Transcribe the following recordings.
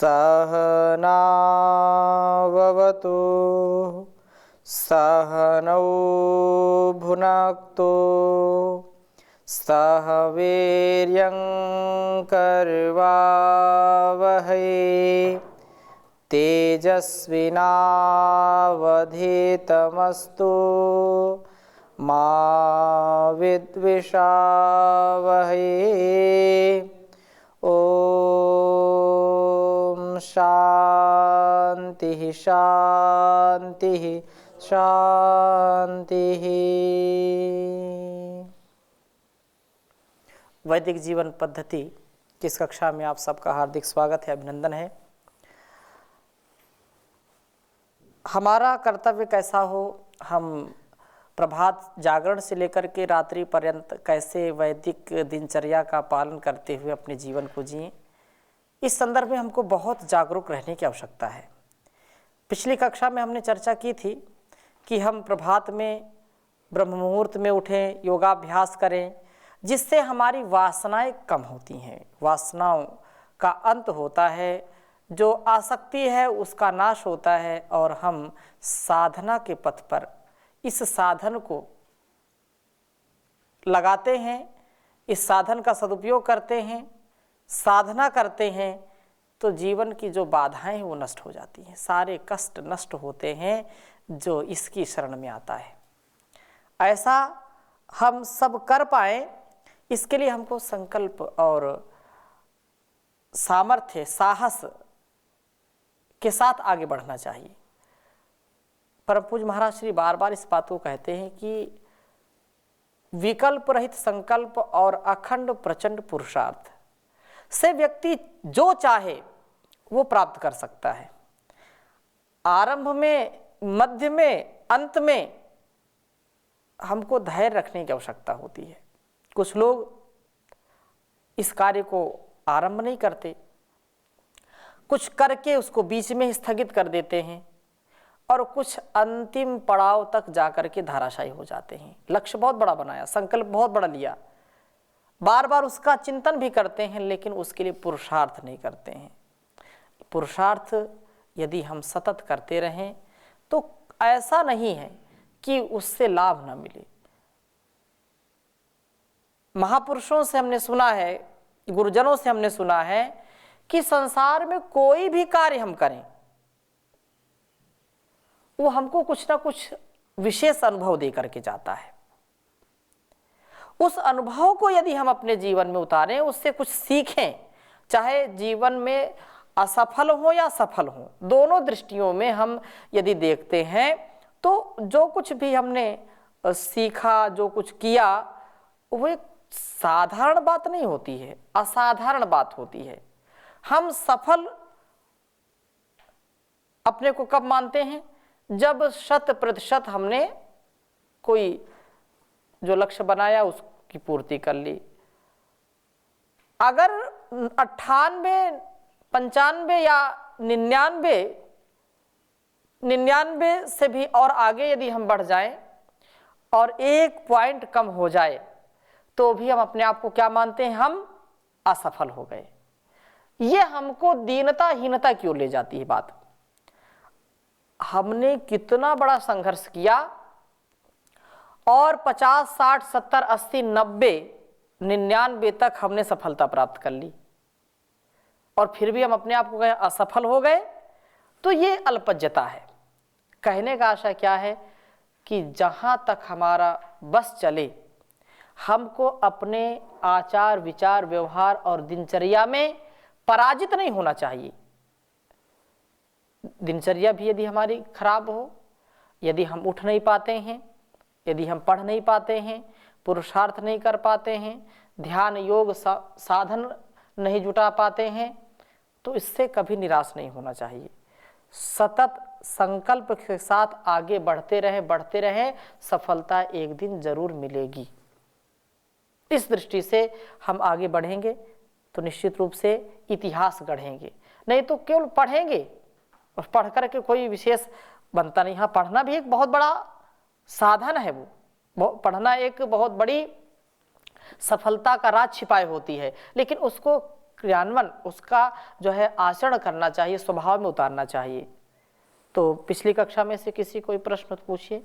सहनाववतु सहनौ भुनक्तु सह वीर्यं करवावहै तेजस्विनावधीतमस्तु मा विद्विषावहै। ओम शांति शांति शांति। वैदिक जीवन पद्धति की इस कक्षा में आप सबका हार्दिक स्वागत है, अभिनंदन है। हमारा कर्तव्य कैसा हो, हम प्रभात जागरण से लेकर के रात्रि पर्यंत कैसे वैदिक दिनचर्या का पालन करते हुए अपने जीवन को जिएं, इस संदर्भ में हमको बहुत जागरूक रहने की आवश्यकता है। पिछली कक्षा में हमने चर्चा की थी कि हम प्रभात में ब्रह्म मुहूर्त में उठें, योगाभ्यास करें, जिससे हमारी वासनाएं कम होती हैं, वासनाओं का अंत होता है, जो आसक्ति है उसका नाश होता है और हम साधना के पथ पर इस साधन को लगाते हैं, इस साधन का सदुपयोग करते हैं, साधना करते हैं, तो जीवन की जो बाधाएं हैं वो नष्ट हो जाती हैं, सारे कष्ट नष्ट होते हैं जो इसकी शरण में आता है। ऐसा हम सब कर पाएं, इसके लिए हमको संकल्प और सामर्थ्य, साहस के साथ आगे बढ़ना चाहिए। परम पूज्य महाराज श्री बार बार इस बात को कहते हैं कि विकल्प रहित संकल्प और अखंड प्रचंड पुरुषार्थ से व्यक्ति जो चाहे वो प्राप्त कर सकता है। आरंभ में, मध्य में, अंत में हमको धैर्य रखने की आवश्यकता होती है। कुछ लोग इस कार्य को आरंभ नहीं करते, कुछ करके उसको बीच में ही स्थगित कर देते हैं और कुछ अंतिम पड़ाव तक जाकर के धाराशायी हो जाते हैं। लक्ष्य बहुत बड़ा बनाया, संकल्प बहुत बड़ा लिया, बार बार उसका चिंतन भी करते हैं, लेकिन उसके लिए पुरुषार्थ नहीं करते हैं। पुरुषार्थ यदि हम सतत करते रहें तो ऐसा नहीं है कि उससे लाभ न मिले। महापुरुषों से हमने सुना है, गुरुजनों से हमने सुना है कि संसार में कोई भी कार्य हम करें वो हमको कुछ ना कुछ विशेष अनुभव दे करके जाता है। उस अनुभव को यदि हम अपने जीवन में उतारें, उससे कुछ सीखें, चाहे जीवन में असफल हो या सफल हो, दोनों दृष्टियों में हम यदि देखते हैं तो जो कुछ भी हमने सीखा, जो कुछ किया, वो एक साधारण बात नहीं होती है, असाधारण बात होती है। हम सफल अपने को कब मानते हैं? जब 100% हमने कोई जो लक्ष्य बनाया उसकी पूर्ति कर ली। अगर 98, 95 या 99 से भी और आगे यदि हम बढ़ जाएं और 1 पॉइंट कम हो जाए तो भी हम अपने आप को क्या मानते हैं? हम असफल हो गए। ये हमको दीनता, हीनता क्यों ले जाती है बात? हमने कितना बड़ा संघर्ष किया और 50, 60, 70, 80, 90, 99 तक हमने सफलता प्राप्त कर ली और फिर भी हम अपने आप को कहें असफल हो गए, तो ये अल्पज्यता है। कहने का आशय क्या है कि जहां तक हमारा बस चले, हमको अपने आचार, विचार, व्यवहार और दिनचर्या में पराजित नहीं होना चाहिए। दिनचर्या भी यदि हमारी खराब हो, यदि हम उठ नहीं पाते हैं, यदि हम पढ़ नहीं पाते हैं, पुरुषार्थ नहीं कर पाते हैं, ध्यान योग साधन नहीं जुटा पाते हैं, तो इससे कभी निराश नहीं होना चाहिए। सतत संकल्प के साथ आगे बढ़ते रहें, सफलता एक दिन जरूर मिलेगी। इस दृष्टि से हम आगे बढ़ेंगे तो निश्चित रूप से इतिहास गढ़ेंगे। नहीं तो केवल पढ़ेंगे और पढ़ करके कोई विशेष बनता नहीं। हाँ, पढ़ना भी एक बहुत बड़ा साधन है, वो पढ़ना एक बहुत बड़ी सफलता का राज छिपाए होती है, लेकिन उसको क्रियान्वयन, उसका जो है आचरण करना चाहिए, स्वभाव में उतारना चाहिए। तो पिछली कक्षा में से किसी कोई प्रश्न पूछिए।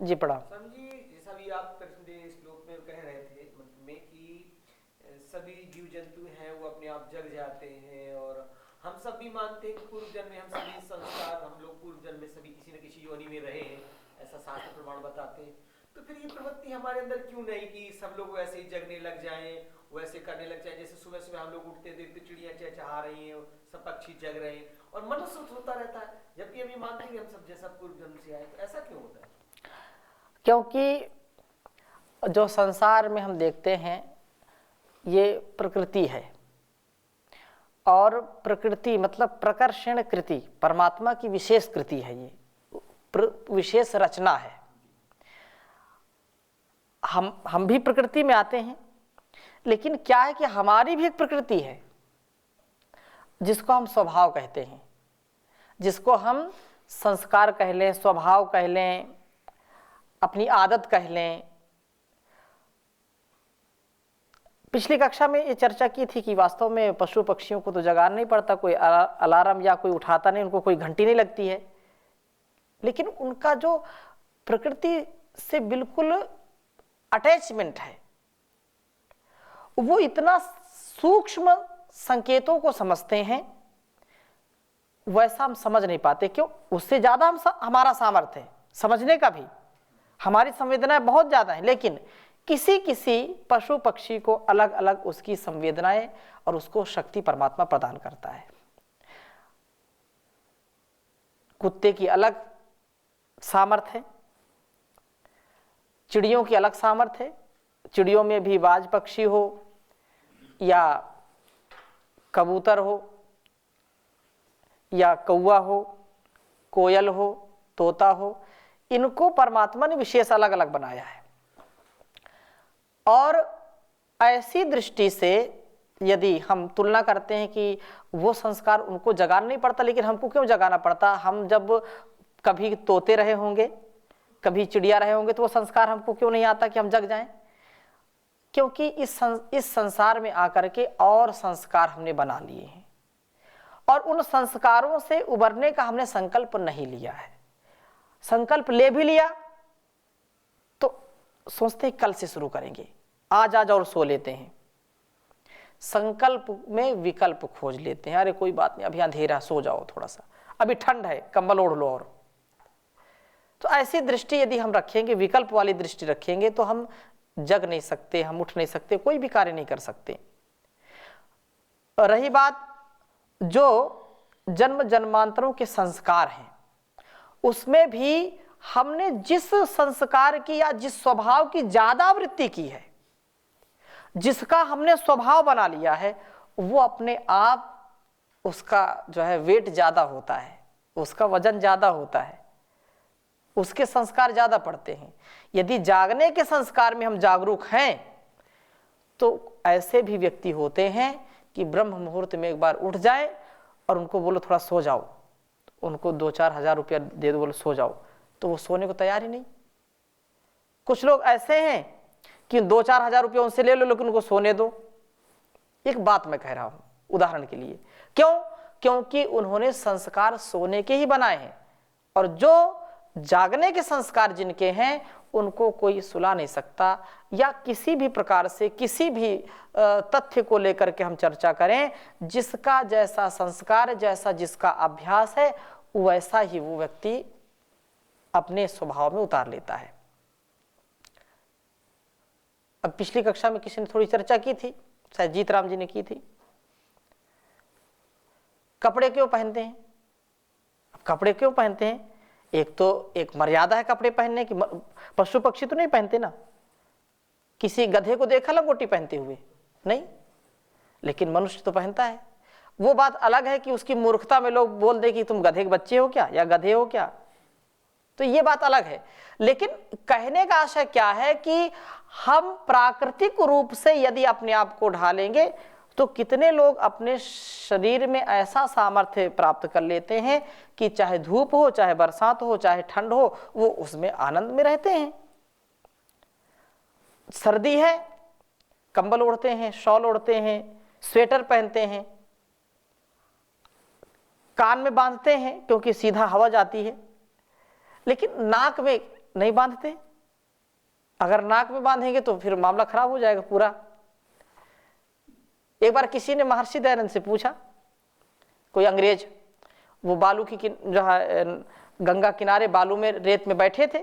जी प्रणाम। स्वामी जी, जैसा भी आप पिछले श्लोक में कह रहे थे मतलब में कि सभी जीव जंतु हैं वो अपने आप जग जाते हैं, और हम सब भी मानते हैं कि पूर्व जन्म में हम सभी संस्कार, हम लोग पूर्व जन्म में सभी किसी न किसी योनि में रहे हैं, ऐसा शास्त्र प्रमाण बताते हैं। तो फिर ये प्रवृत्ति हमारे अंदर क्यों नहीं कि सब लोग वैसे ही जगने लग जाएं, वैसे करने लग जाएं? जैसे सुबह सुबह हम लोग उठते देखते चिड़िया चहचहा रही हैं, सब पक्षी जग रहे हैं और मनुष्य होता रहता है, जबकि हम ये मानते हैं कि हम सब जैसा पूर्व जन्म से आए। तो ऐसा क्यों होता है? क्योंकि जो संसार में हम देखते हैं ये प्रकृति है, और प्रकृति मतलब प्रकर्षण कृति, परमात्मा की विशेष कृति है, ये विशेष रचना है। हम भी प्रकृति में आते हैं, लेकिन क्या है कि हमारी भी एक प्रकृति है जिसको हम स्वभाव कहते हैं, जिसको हम संस्कार कह लें, स्वभाव कह लें, अपनी आदत कह लें। पिछली कक्षा में ये चर्चा की थी कि वास्तव में पशु पक्षियों को तो जगाना नहीं पड़ता, कोई अलार्म या कोई उठाता नहीं, उनको कोई घंटी नहीं लगती है, लेकिन उनका जो प्रकृति से बिल्कुल अटैचमेंट है, वो इतना सूक्ष्म संकेतों को समझते हैं, वैसा हम समझ नहीं पाते। क्यों? उससे ज्यादा हमारा सामर्थ्य है समझने का भी, हमारी संवेदनाएं बहुत ज्यादा हैं, लेकिन किसी किसी पशु पक्षी को अलग अलग उसकी संवेदनाएं और उसको शक्ति परमात्मा प्रदान करता है। कुत्ते की अलग सामर्थ्य है, चिड़ियों की अलग सामर्थ्य है। चिड़ियों में भी बाज पक्षी हो या कबूतर हो या कौवा हो, कोयल हो, तोता हो, इनको परमात्मा ने विशेष अलग अलग बनाया है। और ऐसी दृष्टि से यदि हम तुलना करते हैं कि वो संस्कार उनको जगाना नहीं पड़ता, लेकिन हमको क्यों जगाना पड़ता? हम जब कभी तोते रहे होंगे, कभी चिड़िया रहे होंगे, तो वो संस्कार हमको क्यों नहीं आता कि हम जग जाएं? क्योंकि इस संसार में आकर के और संस्कार हमने बना लिए हैं, और उन संस्कारों से उबरने का हमने संकल्प नहीं लिया है। संकल्प ले भी लिया तो सोचते हैं कल से शुरू करेंगे, आज और सो लेते हैं। संकल्प में विकल्प खोज लेते हैं, अरे कोई बात नहीं, अभी अंधेरा, सो जाओ, थोड़ा सा अभी ठंड है, कंबल ओढ़ लो। और तो ऐसी दृष्टि यदि हम रखेंगे, विकल्प वाली दृष्टि रखेंगे, तो हम जग नहीं सकते, हम उठ नहीं सकते, कोई भी कार्य नहीं कर सकते। रही बात जो जन्म जन्मांतरों के संस्कार हैं, उसमें भी हमने जिस संस्कार की या जिस स्वभाव की ज्यादा वृत्ति की है, जिसका हमने स्वभाव बना लिया है, वो अपने आप उसका जो है वेट ज्यादा होता है, उसका वजन ज्यादा होता है, उसके संस्कार ज्यादा पड़ते हैं। यदि जागने के संस्कार में हम जागरूक हैं, तो ऐसे भी व्यक्ति होते हैं कि ब्रह्म मुहूर्त में एक बार उठ जाए और उनको बोलो थोड़ा सो जाओ, उनको 2-4 हज़ार रुपया दे दो, बोलो सो जाओ, तो वो सोने को तैयार ही नहीं। कुछ लोग ऐसे हैं कि 2-4 हज़ार रुपया उनसे ले लो, लेकिन उनको सोने दो। एक बात मैं कह रहा हूं उदाहरण के लिए, क्यों? क्योंकि उन्होंने संस्कार सोने के ही बनाए हैं, और जो जागने के संस्कार जिनके हैं उनको कोई सुला नहीं सकता। या किसी भी प्रकार से किसी भी तथ्य को लेकर के हम चर्चा करें, जिसका जैसा संस्कार, जैसा जिसका अभ्यास है, वैसा ही वो व्यक्ति अपने स्वभाव में उतार लेता है। अब पिछली कक्षा में किसी ने थोड़ी चर्चा की थी, शायद जीतराम जी ने की थी, कपड़े क्यों पहनते हैं? कपड़े क्यों पहनते हैं? एक तो एक मर्यादा है कपड़े पहनने की। पशु पक्षी तो नहीं पहनते ना, किसी गधे को देखा लंगोटी पहनते हुए नहीं, लेकिन मनुष्य तो पहनता है। वो बात अलग है कि उसकी मूर्खता में लोग बोल दे कि तुम गधे के बच्चे हो क्या या गधे हो क्या, तो ये बात अलग है। लेकिन कहने का आशय क्या है कि हम प्राकृतिक रूप से यदि अपने आप को ढालेंगे, तो कितने लोग अपने शरीर में ऐसा सामर्थ्य प्राप्त कर लेते हैं कि चाहे धूप हो, चाहे बरसात हो, चाहे ठंड हो, वो उसमें आनंद में रहते हैं। सर्दी है, कंबल ओढ़ते हैं, शॉल ओढ़ते हैं, स्वेटर पहनते हैं, कान में बांधते हैं क्योंकि सीधा हवा जाती है, लेकिन नाक में नहीं बांधते। अगर नाक में बांधेंगे तो फिर मामला खराब हो जाएगा पूरा। एक बार किसी ने महर्षि दयानंद से पूछा, कोई अंग्रेज, वो बालू की जो है गंगा किनारे बालू में रेत में बैठे थे,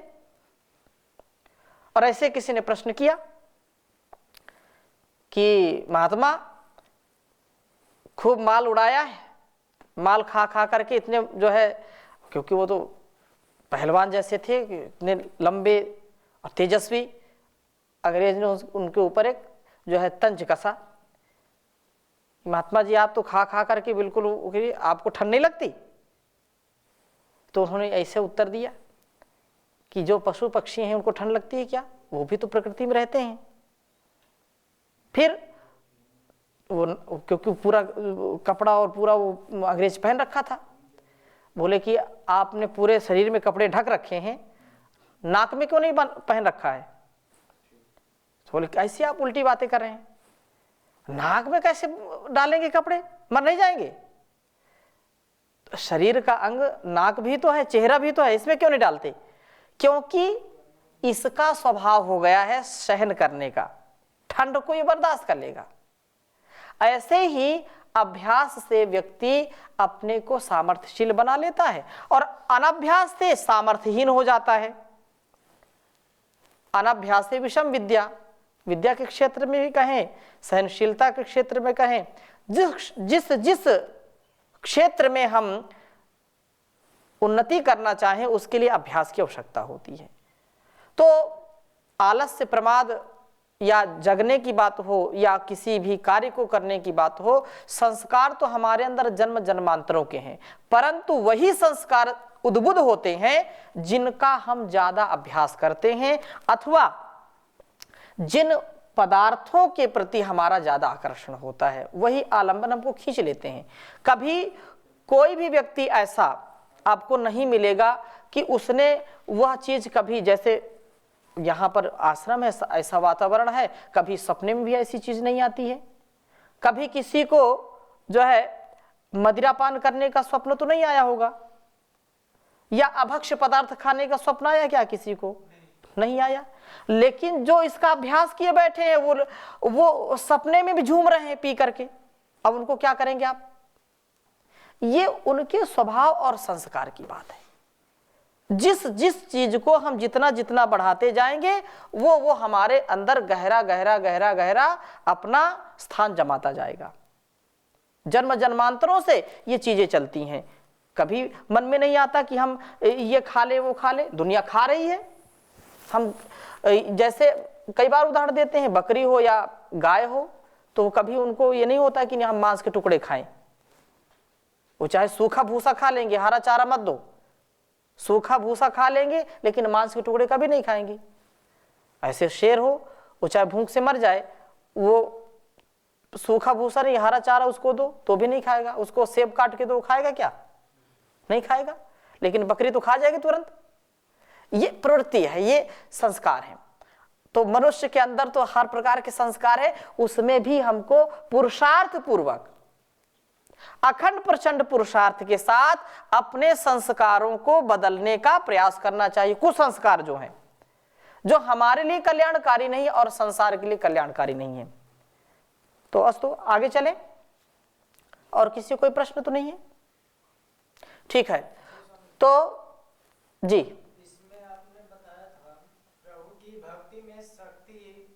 और ऐसे किसी ने प्रश्न किया कि महात्मा खूब माल उड़ाया है, माल खा खा करके इतने जो है, क्योंकि वो तो पहलवान जैसे थे, इतने लंबे और तेजस्वी, अंग्रेज ने उनके ऊपर एक जो है तंज कसा, महात्मा जी आप तो खा खा करके बिल्कुल, आपको ठंड नहीं लगती? तो उन्होंने ऐसे उत्तर दिया कि जो पशु पक्षी हैं उनको ठंड लगती है क्या? वो भी तो प्रकृति में रहते हैं। फिर वो क्योंकि पूरा कपड़ा और पूरा वो अंग्रेज पहन रखा था, बोले कि आपने पूरे शरीर में कपड़े ढक रखे हैं, नाक में क्यों नहीं पहन रखा है? तो बोले ऐसी आप उल्टी बातें कर रहे हैं, नाक में कैसे डालेंगे कपड़े, मर नहीं जाएंगे? तो शरीर का अंग नाक भी तो है, चेहरा भी तो है, इसमें क्यों नहीं डालते? क्योंकि इसका स्वभाव हो गया है सहन करने का, ठंड को ये बर्दाश्त कर लेगा। ऐसे ही अभ्यास से व्यक्ति अपने को सामर्थ्यशील बना लेता है और अनभ्यास से सामर्थ्यहीन हो जाता है। अनभ्यास से विषम विद्या, विद्या के क्षेत्र में भी कहें, सहनशीलता के क्षेत्र में कहें, जिस क्षेत्र में हम उन्नति करना चाहें उसके लिए अभ्यास की आवश्यकता होती है। तो आलस्य, प्रमाद या जगने की बात हो या किसी भी कार्य को करने की बात हो, संस्कार तो हमारे अंदर जन्म जन्मांतरों के हैं, परंतु वही संस्कार उद्बुद्ध होते हैं जिनका हम ज्यादा अभ्यास करते हैं अथवा जिन पदार्थों के प्रति हमारा ज्यादा आकर्षण होता है, वही आलंबन हमको खींच लेते हैं। कभी कोई भी व्यक्ति ऐसा आपको नहीं मिलेगा कि उसने वह चीज कभी, जैसे यहाँ पर आश्रम है, ऐसा वातावरण है, कभी सपने में भी ऐसी चीज नहीं आती है। कभी किसी को जो है मदिरापान करने का स्वप्न तो नहीं आया होगा, या अभक्ष्य पदार्थ खाने का स्वप्न आया क्या किसी को? नहीं आया। लेकिन जो इसका अभ्यास किए बैठे हैं वो सपने में भी झूम रहे हैं पी करके। अब उनको क्या करेंगे आप? ये उनके स्वभाव और संस्कार की बात है। जिस चीज को हम जितना जितना बढ़ाते जाएंगे वो हमारे अंदर गहरा गहरा गहरा गहरा अपना स्थान जमाता जाएगा। जन्म जन्मांतरों से ये चीजें चलती हैं। कभी मन में नहीं आता कि हम ये खा ले वो खा ले, दुनिया खा रही है। हम जैसे कई बार उदाहरण देते हैं, बकरी हो या गाय हो, तो कभी उनको ये नहीं होता कि हम मांस के टुकड़े खाएं। वो चाहे सूखा भूसा खा लेंगे, हरा चारा मत दो, सूखा भूसा खा लेंगे लेकिन मांस के टुकड़े कभी नहीं खाएंगे। ऐसे शेर हो, वो चाहे भूख से मर जाए, वो सूखा भूसा नहीं हरा चारा उसको दो तो भी नहीं खाएगा। उसको सेब काट के दो, खाएगा क्या? नहीं खाएगा। लेकिन बकरी तो खा जाएगी तुरंत। ये प्रवृत्ति है, ये संस्कार है। तो मनुष्य के अंदर तो हर प्रकार के संस्कार है, उसमें भी हमको पुरुषार्थ पूर्वक, अखंड प्रचंड पुरुषार्थ के साथ अपने संस्कारों को बदलने का प्रयास करना चाहिए। कुछ संस्कार जो हैं, जो हमारे लिए कल्याणकारी नहीं और संसार के लिए कल्याणकारी नहीं है। तो अस्तु आगे चले। और किसी कोई प्रश्न तो नहीं है? ठीक है। तो जी, इसमें आपने बताया था प्रभु की भक्ति में शक्ति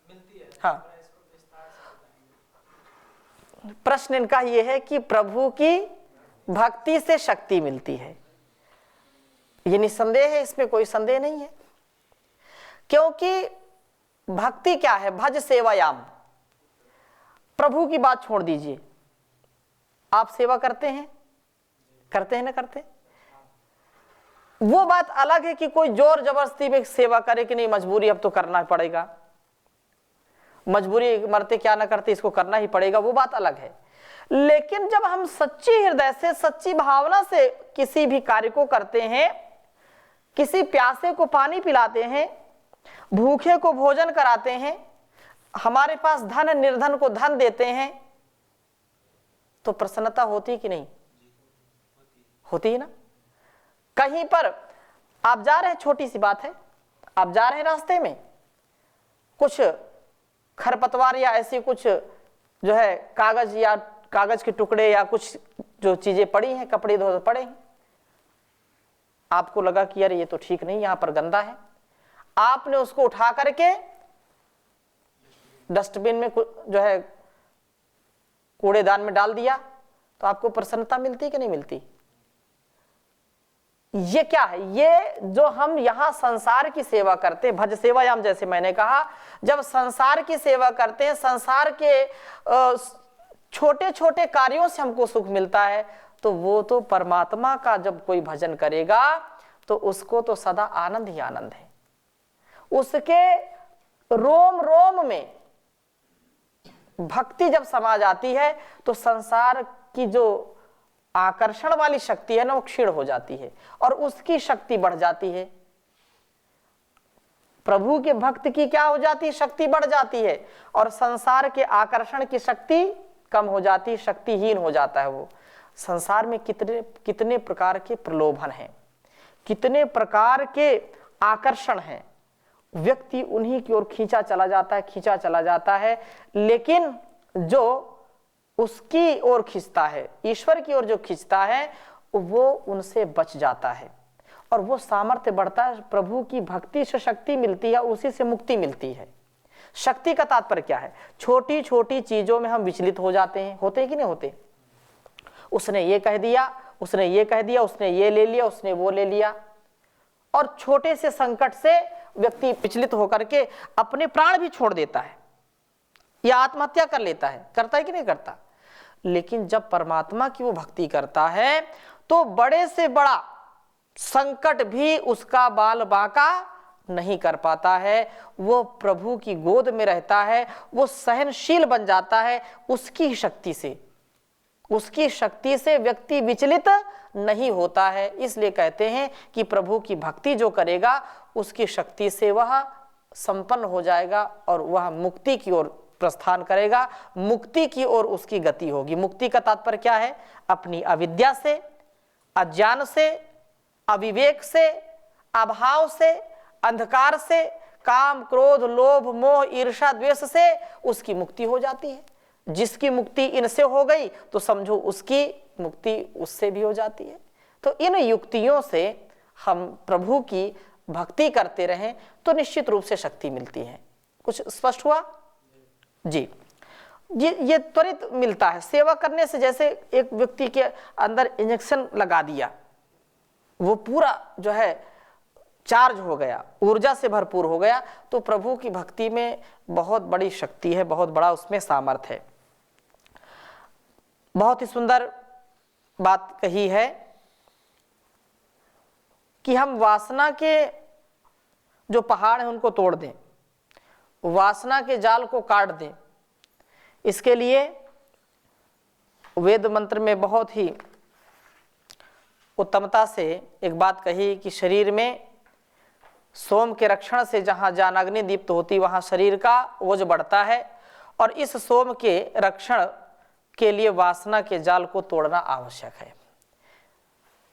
मिलती है। हाँ, इसको विस्तार से बताएंगे। प्रश्न इनका यह है कि प्रभु की भक्ति से शक्ति मिलती है। ये निसंदेह है, इसमें कोई संदेह नहीं है। क्योंकि भक्ति क्या है? भज सेवायाम। प्रभु की बात छोड़ दीजिए, आप सेवा करते हैं ना? करते। वो बात अलग है कि कोई जोर जबरदस्ती में सेवा करे कि नहीं, मजबूरी अब तो करना पड़ेगा, मजबूरी मरते क्या ना करते इसको करना ही पड़ेगा, वो बात अलग है। लेकिन जब हम सच्ची हृदय से, सच्ची भावना से किसी भी कार्य को करते हैं, किसी प्यासे को पानी पिलाते हैं, भूखे को भोजन कराते हैं, हमारे पास धन निर्धन को धन देते हैं, तो प्रसन्नता होती कि नहीं होती है ना। कहीं पर आप जा रहे हैं, छोटी सी बात है, आप जा रहे हैं रास्ते में, कुछ खरपतवार या ऐसी कुछ जो है कागज या कागज के टुकड़े या कुछ जो चीजें पड़ी हैं, कपड़े धो पड़े हैं, आपको लगा कि यार ये तो ठीक नहीं, यहां पर गंदा है, आपने उसको उठा करके डस्टबिन में जो है कूड़ेदान में डाल दिया, तो आपको प्रसन्नता मिलती कि नहीं मिलती। ये क्या है, ये जो हम यहां संसार की सेवा करते हैं, भज सेवायाम, जैसे मैंने कहा, जब संसार की सेवा करते हैं, संसार के छोटे छोटे कार्यों से हमको सुख मिलता है, तो वो तो परमात्मा का जब कोई भजन करेगा तो उसको तो सदा आनंद ही आनंद है। उसके रोम रोम में भक्ति जब समा जाती है तो संसार की जो आकर्षण वाली शक्ति है ना, वो क्षीण हो जाती है और उसकी शक्ति बढ़ जाती है। प्रभु के भक्त की क्या हो जाती है, शक्ति बढ़ जाती है, और संसार के आकर्षण की शक्ति कम हो जाती है, शक्तिहीन हो जाता है वो। संसार में कितने कितने प्रकार के प्रलोभन हैं, कितने प्रकार के आकर्षण हैं, व्यक्ति उन्हीं की ओर खींचा चला जाता है, लेकिन जो उसकी ओर खींचता है, ईश्वर की ओर जो खींचता है, वो उनसे बच जाता है और वो सामर्थ्य बढ़ता है। प्रभु की भक्ति से शक्ति मिलती है, उसी से मुक्ति मिलती है। शक्ति का तात्पर्य क्या है, छोटी छोटी चीजों में हम विचलित हो जाते हैं, होते हैं कि नहीं होते। उसने ये कह दिया, उसने ये कह दिया, उसने ये ले लिया, उसने वो ले लिया, और छोटे से संकट से व्यक्ति विचलित होकर के अपने प्राण भी छोड़ देता है या आत्महत्या कर लेता है। करता है कि नहीं करता। लेकिन जब परमात्मा की वो भक्ति करता है तो बड़े से बड़ा संकट भी उसका बाल बांका नहीं कर पाता है। वो प्रभु की गोद में रहता है, वो सहनशील बन जाता है। उसकी शक्ति से व्यक्ति विचलित नहीं होता है। इसलिए कहते हैं कि प्रभु की भक्ति जो करेगा उसकी शक्ति से वह संपन्न हो जाएगा और वह मुक्ति की ओर प्रस्थान करेगा, मुक्ति की ओर उसकी गति होगी। मुक्ति का तात्पर्य क्या है, अपनी अविद्या से, अज्ञान से, अविवेक से, अभाव से, अंधकार से, काम क्रोध लोभ मोह ईर्ष्या द्वेष से उसकी मुक्ति हो जाती है। जिसकी मुक्ति इनसे हो गई तो समझो उसकी मुक्ति उससे भी हो जाती है। तो इन युक्तियों से हम प्रभु की भक्ति करते रहें तो निश्चित रूप से शक्ति मिलती है। कुछ स्पष्ट हुआ जी। ये त्वरित मिलता है सेवा करने से। जैसे एक व्यक्ति के अंदर इंजेक्शन लगा दिया, वो पूरा जो है चार्ज हो गया, ऊर्जा से भरपूर हो गया, तो प्रभु की भक्ति में बहुत बड़ी शक्ति है, बहुत बड़ा उसमें सामर्थ्य है। बहुत ही सुंदर बात कही है कि हम वासना के जो पहाड़ हैं उनको तोड़ दें, वासना के जाल को काट दें। इसके लिए वेद मंत्र में बहुत ही उत्तमता से एक बात कही कि शरीर में सोम के रक्षण से जहाँ ज्ञानाग्नि दीप्त होती वहाँ शरीर का ओज बढ़ता है, और इस सोम के रक्षण के लिए वासना के जाल को तोड़ना आवश्यक है।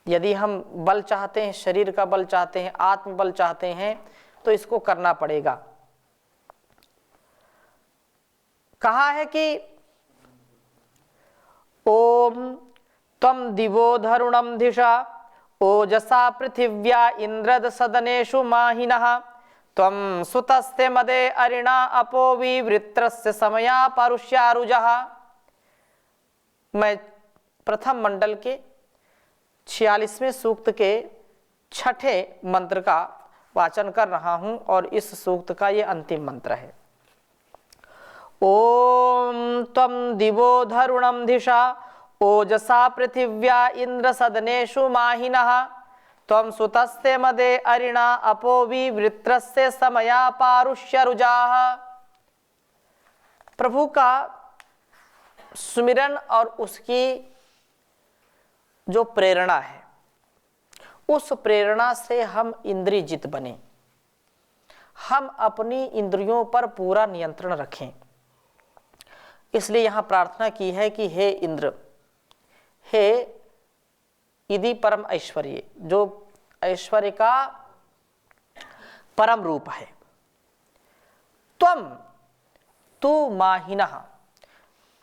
यदि हम बल चाहते हैं, शरीर का बल चाहते हैं, आत्मबल चाहते हैं, तो इसको करना पड़ेगा। कहा है कि ओम त्वं दिवो धरुणं धिषा ओजसा पृथिव्या इंद्रद सदनेषु माहिनः त्वं सुतस्ते मदे अरिणा अपो विवृत्रस्य समया पारुष्यारुजः। मैं प्रथम मंडल के 46वें सूक्त के 6ठे मंत्र का वाचन कर रहा हूं और इस सूक्त का ये अंतिम मंत्र है। ओम त्वं दिवो धरुणं धिषा ओजसा पृथिव्या इंद्र सदनेषु माहिनः त्वं सुतस्ते मदे अरिणा अपो विवृत्रस्य समया पारुष्यरुजाः। प्रभु का सुमिरन और उसकी जो प्रेरणा है, उस प्रेरणा से हम इंद्रिय जित बने, हम अपनी इंद्रियों पर पूरा नियंत्रण रखें। इसलिए यहां प्रार्थना की है कि हे इंद्र, हे इति परम ऐश्वर्य, जो ऐश्वर्य का परम रूप है। त्वम तू माहिनः,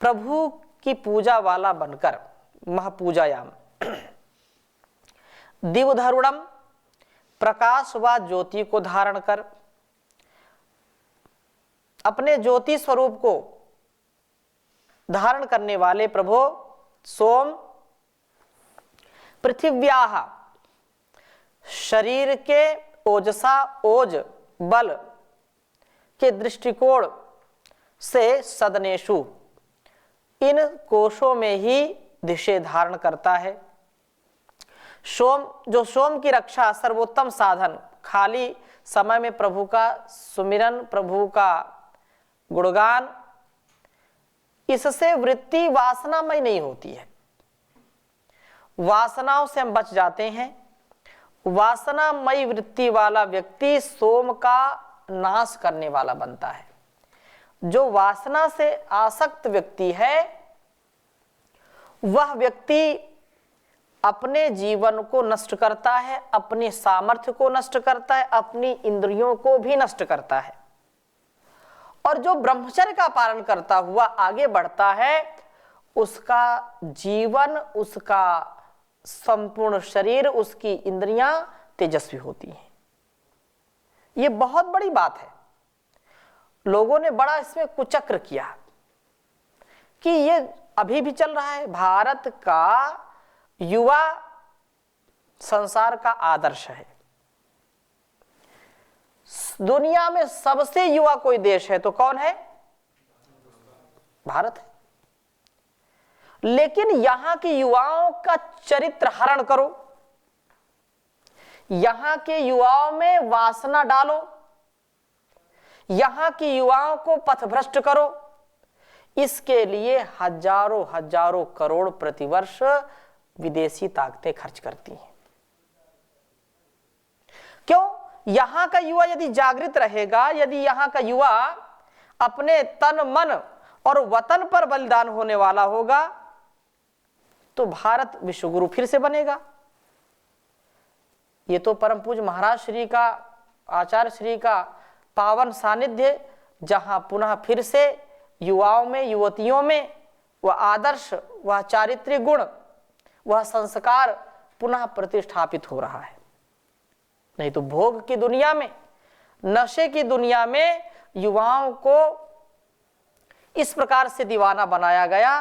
प्रभु की पूजा वाला बनकर, महपूजायाम दिवधरुणम, प्रकाश व ज्योति को धारण कर, अपने ज्योति स्वरूप को धारण करने वाले प्रभु सोम, पृथिव्याः, शरीर के ओजसा, ओज बल के दृष्टिकोण से सदनेषु, इन कोशों में ही दिशे धारण करता है। सोम, जो सोम की रक्षा सर्वोत्तम साधन, खाली समय में प्रभु का सुमिरन, प्रभु का गुणगान, इससे वृत्ति वासनामय नहीं होती है, वासनाओं से हम बच जाते हैं। वासनामयी वृत्ति वाला व्यक्ति सोम का नाश करने वाला बनता है। जो वासना से आसक्त व्यक्ति है वह व्यक्ति अपने जीवन को नष्ट करता है, अपने सामर्थ्य को नष्ट करता है, अपनी इंद्रियों को भी नष्ट करता है। और जो ब्रह्मचर्य का पालन करता हुआ आगे बढ़ता है, उसका जीवन, उसका संपूर्ण शरीर, उसकी इंद्रियां तेजस्वी होती हैं। ये बहुत बड़ी बात है। लोगों ने बड़ा इसमें कुचक्र किया कि ये अभी भी चल रहा है। भारत का युवा संसार का आदर्श है। दुनिया में सबसे युवा कोई देश है तो कौन है? भारत है। लेकिन यहां के युवाओं का चरित्र हरण करो, यहां के युवाओं में वासना डालो, यहां के युवाओं को पथभ्रष्ट करो। इसके लिए हजारों हजारों करोड़ प्रतिवर्ष विदेशी ताकतें खर्च करती हैं। क्यों? यहां का युवा यदि जागृत रहेगा, यदि यहां का युवा अपने तन मन और वतन पर बलिदान होने वाला होगा, तो भारत विश्वगुरु फिर से बनेगा। ये तो परम पूज्य महाराज श्री का, आचार्य श्री का पावन सानिध्य, जहां पुनः फिर से युवाओं में, युवतियों में वह आदर्श, वह चारित्रिक गुण, वह संस्कार पुनः प्रतिष्ठापित हो रहा है। नहीं तो भोग की दुनिया में, नशे की दुनिया में युवाओं को इस प्रकार से दीवाना बनाया गया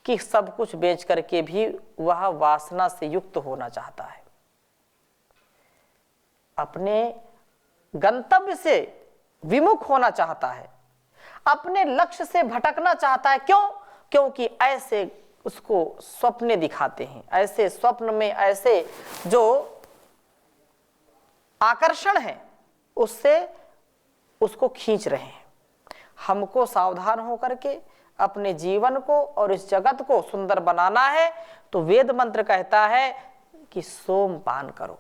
कि सब कुछ बेच करके भी वह वासना से युक्त होना चाहता है, अपने गंतव्य से विमुख होना चाहता है, अपने लक्ष्य से भटकना चाहता है। क्यों? क्योंकि ऐसे उसको स्वप्ने दिखाते हैं, ऐसे स्वप्न में ऐसे जो आकर्षण है उससे उसको खींच रहे हैं। हमको सावधान होकर के अपने जीवन को और इस जगत को सुंदर बनाना है तो वेद मंत्र कहता है कि सोम पान करो,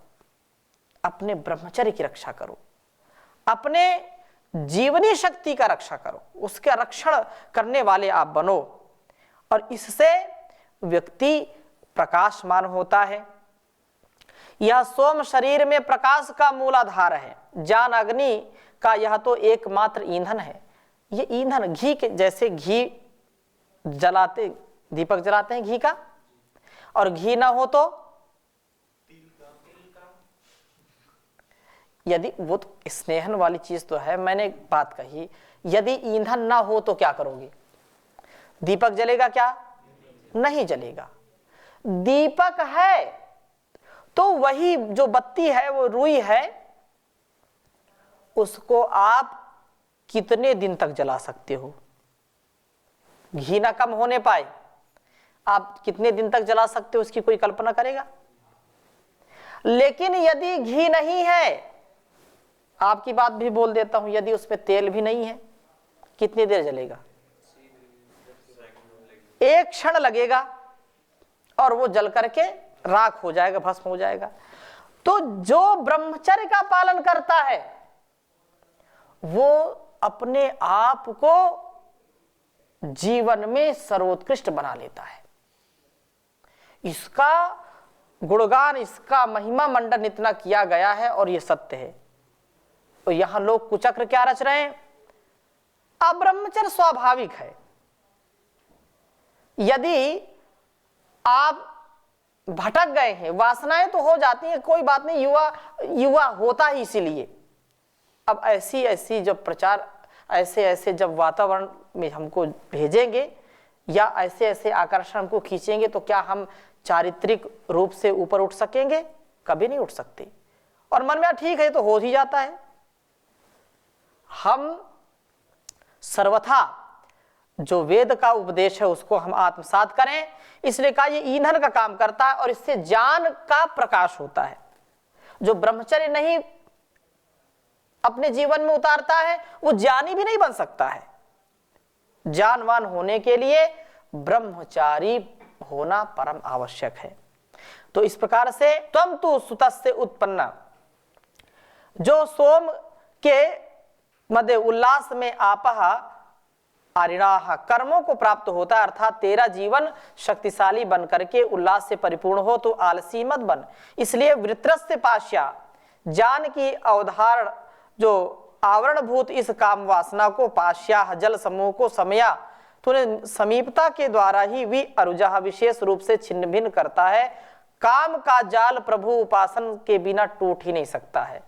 अपने ब्रह्मचर्य की रक्षा करो, अपने जीवनी शक्ति का रक्षा करो, उसका रक्षण करने वाले आप बनो। और इससे व्यक्ति प्रकाशमान होता है। यह सोम शरीर में प्रकाश का मूलाधार है। ज्ञान अग्नि का यह तो एकमात्र ईंधन है। ये ईंधन घी के जैसे, घी जलाते, दीपक जलाते हैं घी का, और घी ना हो तो यदि वो तो स्नेहन वाली चीज तो है। मैंने एक बात कही, यदि ईंधन ना हो तो क्या करोगे? दीपक जलेगा क्या? नहीं जलेगा। दीपक है तो वही जो बत्ती है, वो रुई है, उसको आप कितने दिन तक जला सकते हो? घी ना कम होने पाए, आप कितने दिन तक जला सकते हो उसकी कोई कल्पना करेगा? लेकिन यदि घी नहीं है, आपकी बात भी बोल देता हूं, यदि उसमें तेल भी नहीं है, कितनी देर जलेगा? एक क्षण लगेगा और वो जल करके राख हो जाएगा, भस्म हो जाएगा। तो जो ब्रह्मचर्य का पालन करता है वो अपने आप को जीवन में सर्वोत्कृष्ट बना लेता है। इसका गुणगान, इसका महिमा मंडन इतना किया गया है और ये सत्य है। तो यहां लोग कुचक्र क्या रच रहे हैं? अब्रह्मचर्य स्वाभाविक है। यदि आप भटक गए हैं, वासनाएं तो हो जाती हैं, कोई बात नहीं, युवा होता ही इसीलिए। अब ऐसी ऐसी जब प्रचार, ऐसे ऐसे जब वातावरण में हमको भेजेंगे या ऐसे ऐसे आकर्षण हमको खींचेंगे, तो क्या हम चारित्रिक रूप से ऊपर उठ सकेंगे? कभी नहीं उठ सकते। और मन में ठीक है तो हो ही जाता है। हम सर्वथा जो वेद का उपदेश है उसको हम आत्मसात करें, इसलिए कहा ये ईंधन का काम करता है और इससे ज्ञान का प्रकाश होता है। जो ब्रह्मचर्य नहीं अपने जीवन में उतारता है वो ज्ञानी भी नहीं बन सकता है। ज्ञानवान होने के लिए ब्रह्मचारी होना परम आवश्यक है। तो इस प्रकार से त्वं तु सुतस्य उत्पन्ना, जो सोम के मध्य उल्लास में आपह आरिणाह, कर्मों को प्राप्त होता है, अर्थात तेरा जीवन शक्तिशाली बन करके उल्लास से परिपूर्ण हो, तो आलसी मत बन। इसलिए वृत्रस्य पाश्या, ज्ञान की अवधारण जो आवरणभूत इस काम वासना को, पाश्या जल समूह को समया, तूने समीपता के द्वारा ही भी अरुजह विशेष रूप से छिन्न भिन्न करता है। काम का जाल प्रभु उपासन के बिना टूट ही नहीं सकता है।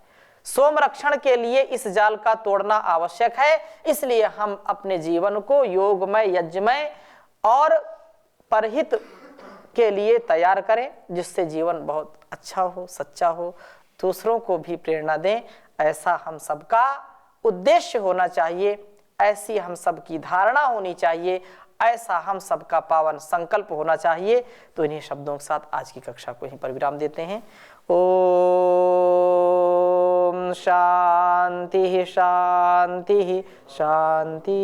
सोम रक्षण के लिए इस जाल का तोड़ना आवश्यक है। इसलिए हम अपने जीवन को योगमय, यज्ञमय और परहित के लिए तैयार करें, जिससे जीवन बहुत अच्छा हो, सच्चा हो, दूसरों को भी प्रेरणा दें। ऐसा हम सबका उद्देश्य होना चाहिए, ऐसी हम सबकी धारणा होनी चाहिए, ऐसा हम सबका पावन संकल्प होना चाहिए। तो इन्हीं शब्दों के साथ आज की कक्षा को यहीं पर विराम देते हैं। ओम शांति शांति शांति।